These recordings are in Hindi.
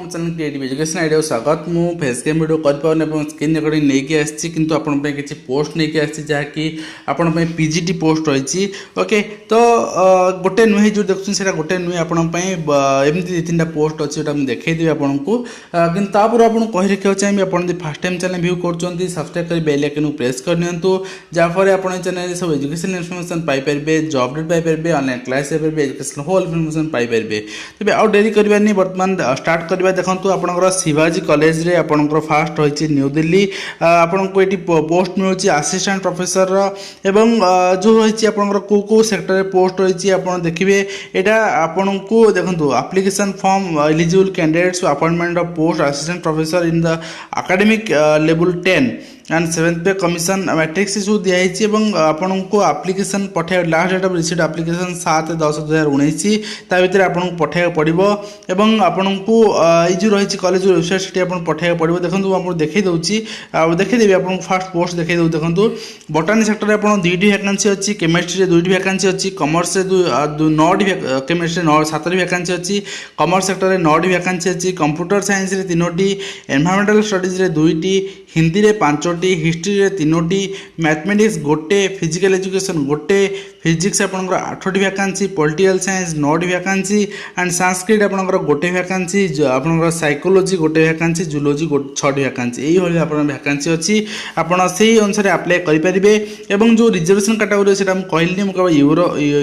आम चैनल क्रिएटिव एजुकेशन आइडिया स्वागत मु फेस कैम वीडियो कर स्क्रीन रिकॉर्डिंग नहीं आसी किंतु आपण किसी पोस्ट नहीं आसी जहाँकि आपण पीजीटी पोस्ट रही ओके तो गोटे नुहे जो देखुन से गोटे नुहे आपमती दी तीन पोस्ट अच्छी देखदेवी आपन को कि तापर आपको कही रखा चाहिए आप फास्ट टाइम चैनल व्यू कर सब्सक्राइब कर बेल आइकन को प्रेस करनी जहाँफल आप चैनल सब एजुकेशन इनफर्मेशन पाइपर जॉब डेट पाइपर ऑनलाइन क्लास पाइपर एजुकेशन होल इनफर्मेशन पाइपर तेज आउ डेरी करवानी बर्तमान स्टार्ट करवा देखो आपंकर शिवाजी कॉलेज रे आपंकर फास्ट रही न्यू दिल्ली आपन को ये पोस्ट मिलूँ असिस्टेंट प्रोफेसर एवं जो रही आपंकर को सेक्टर पोस्ट रही आप देखिए यहाँ आपन को देखो application form eligible candidates appointment of post assistant professor in the academic level 10 and 7th pay commission matrix issue दिखाई आपन को एप्लिकेशन पठे last date of receipt application 7/10/2019 ता भीतर आपन को पठे पड़ो एवं आपन को ये जो रही कॉलेज वेबसाइट से पठे पड़ो देखो आप देखई दूसरी देखदेवी आप फास्ट पोस्ट देखई दो देखो बोटानी सेक्टर में आप 2टी वैकेंसी अच्छी केमिस्ट्री 2टी वैकेंसी अच्छी कमर्स 9टी केमिस्ट्री 7टी वैकेंसी अच्छी कमर्स सेक्टर में 9टी वैकेंसी अच्छी कंप्यूटर साइंस 3टी एनवायरमेंटल स्टडीज 2टी हिंदी रे 5टी हिस्ट्री रे 3टी मैथमेटिक्स गोटे फिजिकल एजुकेशन गोटे फिजिक्स आपंकर 8टी वैकेंसी पॉलिटिकल साइंस 9टी वैकेंसी एंड संस्कृत आपंकर गोटे वैकेंसी आपंकर साइकोलॉजी गोटे वैकेंसी जूलॉजी 6टी वैकेंसी यही आप वैकेंसी अच्छी आपड़ से अनुसार अप्लाई करेंगे एवं जो रिजर्वेशन कैटेगरी से कहली मुझे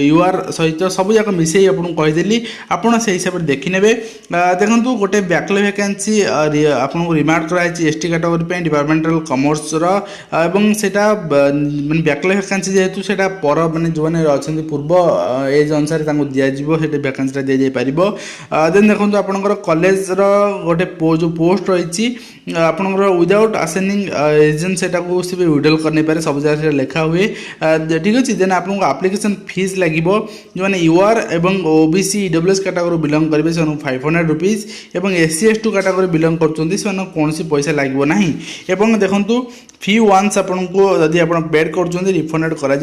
यूआर सहित सब जाक मिसई आपको कहीदेली आपड़ से हिसाब से देखने देखो गोटे बैकलॉग वैकेंसी आपको रिमार्क कराई एसटी कैटेगरी डिपार्टमेंटल कमर्स एवं सेटा माने बैकलॉग वैकेंसी जेहेतु सेटा पर माने जो मैंने अच्छा पूर्व एज अनुसार दिज्व वैकेंसी दी जापर देन देखो आपंकर कॉलेज रोटे जो पोस्ट रही आपंकर विदाउट आसेनिंग एजेंट से विड्रॉल करने पारे सब जगह लिखा हुए ठीक अच्छे देन आपको एप्लिकेशन फीस लगे जो मैंने यूआर एवं ओबीसी ईडब्ल्यूएस कैटेगरी बिलंग करेंगे से 500 रुपीज एवं SC ST कैटेगरी बिलंग कर कौन पैसा लगे ना एवं देखो फी वन्स आपको जदि आप पेड कर रिफंडेड कर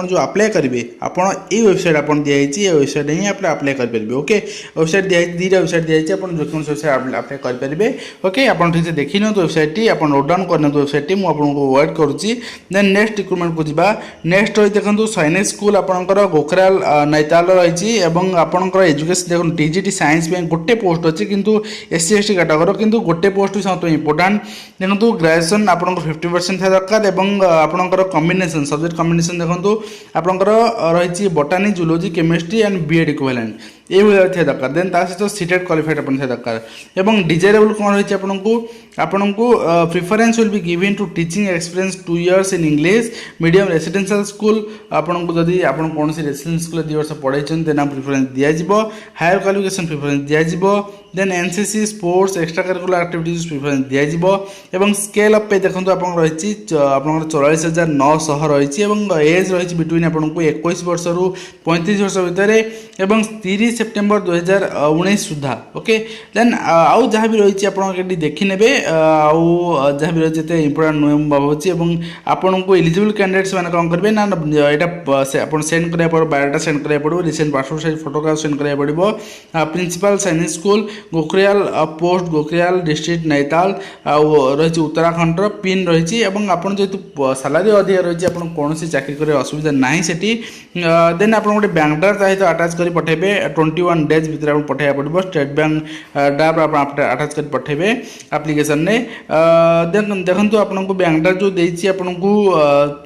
जो अप्लाई करेंगे आपड़ ये वेबसाइट आप दिखाई वेबसाइट ही आप अप्लाई करेंगे ओके वेबसाइट दिखाई 2टा वेबसाइट दिखाई आप जो कौन वेबसाइट अप्लाई करेंगे ओके आप ठीक से देखी नि वेबसाइट आप नोट डाउन करनी वेबसाइट मुझे वेट करुँची देन नेक्स्ट रिक्रुटमेंट को जीवा नेक्स्ट रही देखो सैनिक स्कूल आपंकर गोखराल नैताल रही आपंकर एजुकेशन देखो टीजीटी साइंस गोटे पोस्ट अच्छी किंतु SC ST कैटेगरी किंतु गोटे पोस्ट सब इंपोर्टाट देखो ग्रेजुएशन आप 50% था दरकार आपंकर कॉम्बिनेशन सब्जेक्ट कॉम्बिनेशन देखो आपंकर रही बोटानी zoology chemistry and B.Ed equivalent ये थे दरकार देन सहित सीटेड क्वालिफाइड अपन थे दरकार एवं डिजायरेबल कौन रही आपको preference will be given to teaching experience 2 years in English medium residential school आपको जदि आप कौन रेसिडेंशियल स्कूल 2 वर्ष पढ़ाई देन आप प्रिफरेंस दिज्व हायर क्वालिफिकेशन प्रिफरेंस दिज्व then NCC sports extra curricular activities preference दिज्व एवं स्केल अप पे देखो आप रही 44,900 रही एज रही बिटवीन आपको 21 वर्ष रु 35 वर्ष भितर एवं 30 सेप्टेम्बर 2019 सुधा ओके देन आउ जहाँ भी रही आप देखी ने आउ जहाँ भी रही इंपोर्टाट नुहे भावी आपन को एलिजिबल कैंडिडेट्स मैंने कौन करेंगे ना यहाँ सेंड करा बायोडाटा सेंड करा पड़ो recent passport size photograph send करा पड़ो प्रिंसिपल सैनिक स्कूल गोखरियाल पोस्ट गोखरियाल डिस्ट्रिक्ट नैताल रही उत्तराखंड पिन रही आप जेहतु सालारी अधिक रही आप कौन चाकरी कर असुविधा ना से देन आप गोटे बैंक ड्राफ्ट सहित आटाच कर पठेबे 21 डेज भितर आप पठाया पड़ो स्टेट बैंक ड्राफ्ट आप आटाच कर पठेबे एप्लिकेशन ने देखो आपको बैंक ड्राफ्ट जो देती आपको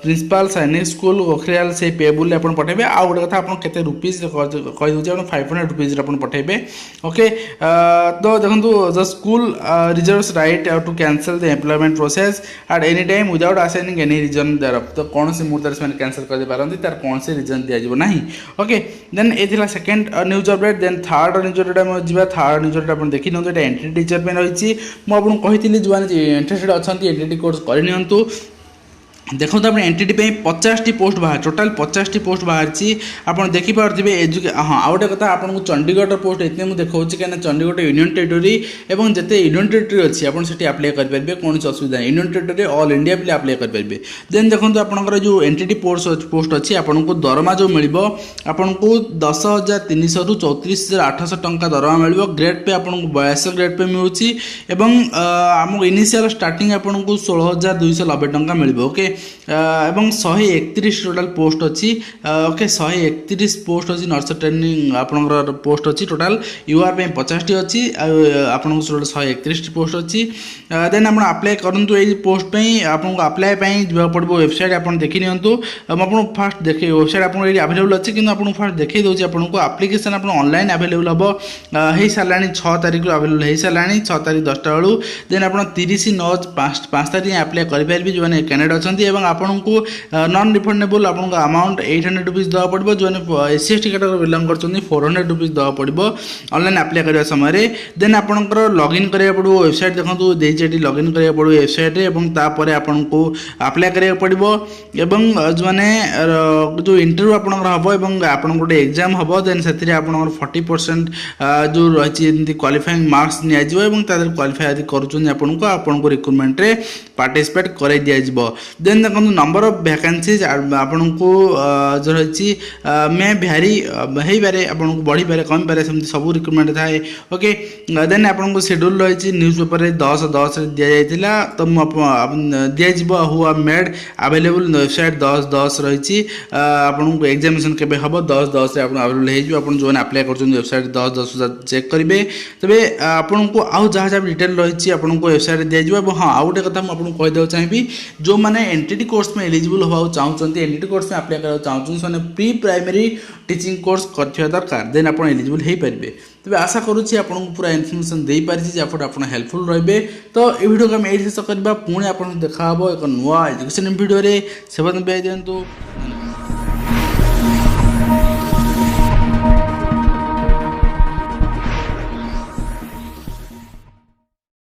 प्रिंसिपल सैनिक स्कूल गोखरियाल से पेबुल आप पठेबे आ गोटे कथा आप केते रुपीज कही दूसरे 500 रुपीज पठेबे ओके तो देखो the school reserves right to cancel the employment process at any time without assigning any reason thereof तो कौन से मुहूर्त से कैंसल कर पारती तार कौन से रीजन दिज्व ना ओके देन ये second news update then third news update जी थर्ड न्यूज अपडेट आप देखी नि एंट्री टीचर पे रही मुझे कही जो इंटरेस्टेड अच्छा एंट्री कोर्स करनी देखो अपने एनटीटी पे 50 पोस्ट बाहर टोटाल 50 पोस्ट बाहर आप देखिपे हाँ आउ गए कथा आपको चंडीगढ़ पोस्ट ये मुझे देखा कहीं चंडीगढ़ यूनियन टेरिटोरी और जिते यूनियन टेरिटोरी अच्छी आपड़ी अप्लाई करेंगे कौन असुविधा नहीं यूनियन टेरिटोरी ऑल इंडिया भी अप्लाई करेंगे देन देखो आपंकर जो एनटीटी पोस्ट अच्छी आपको दरमा जो मिल आपको 10,300 ରୁ 34,800 टंका दरमा मिल ग्रेड पे आपको 82 ग्रेड पे मिलूँ आम इनिशियल स्टार्टिंग आपको 16,290 टंका मिल ओके एवं 131 टोटाल पोस्ट अच्छी ओके 131 पोस्ट अच्छी नर्स ट्रेनिंग आपंकर पोस्ट अच्छी टोटाल यूआर पे 50 अच्छी आपको 131 पोस्ट अच्छी देन आप अप्लाई करूँ ये पोस्ट पे आपको अप्लाई जा पड़ो वेबसाइट आप देखी नियंतु आपको फास्ट देखे वेबसाइट आपको ये अवेलेबल अच्छी कि आपको फास्ट देखी दूसरी आपको आप्लिकेसन आप ऑनलाइन अवेलेबल हम हो सारा 6 तारीख अवेलेबल हो सारा 6 तारीख 10टा बेलू देन आप 30/9/5 तारीख अप्लाई करेंगे जो मैंने कैनेडा अच्छा आपको नॉन रिफंडेबल आपको अमाउंट 800 रुपीज देवा पड़ो जो एससी एसटी कैटेगरी बिलोंग कर 400 रुपीज देवा पड़ो ऑनलाइन अप्लाई करने समय देन आपंकर लॉगिन करा पड़ो वेबसाइट देखो देती लॉगिन करा पड़ो वेबसाइट तापर आपको अप्लाई करा पड़ो जो मैंने जो इंटरव्यू आपंकर हम आप गोटे एग्जाम हम देन से आप 40% जो रही क्वालिफाइंग मार्क्स निजी क्वालिफाई यदि करूँ रिक्रुटमेंट रे पार्टिसिपेट कर दिज्व देन देखो नंबर ऑफ वैकेंसीज आपको जो रही मे भैरी हो पारे आपको बढ़ी पारे कमी पारे सेमती सब रिक्रुटमेंट थाए ओके देन आपको शेड्यूल रही न्यूज पेपर 10/10 दि जाता तो दिज्व who are made available website 10/10 रही आपको एग्जामिनेशन के हम 10/10 अवेलेबल हो जो अप्लाई कर वेबसाइट 10/10 चेक करेंगे तेरे आपको आउ जहाँ डिटेल रही आपको वेबसाइट दिज्व हाँ आउ गोटे कथा मुझे कहीदेव चाहिए जो मैंने एनटीटी कोर्स में एलिजिबल होगा चाहते एनटीटी कोर्स में अप्लाई करा चाहते से प्री प्राइमरी टीचिंग कोर्स कर दरकार देन आप एलिजिबल हो पारे तेज आशा करुँच आपको पूरा इनफर्मेशन दे पारी जहाँफल आप हेल्पफुल रे तो ये वीडियो को आम ये शेष करवा पुणी आप देखा एक नुआ एजुकेशन वीडियो से दिंतु।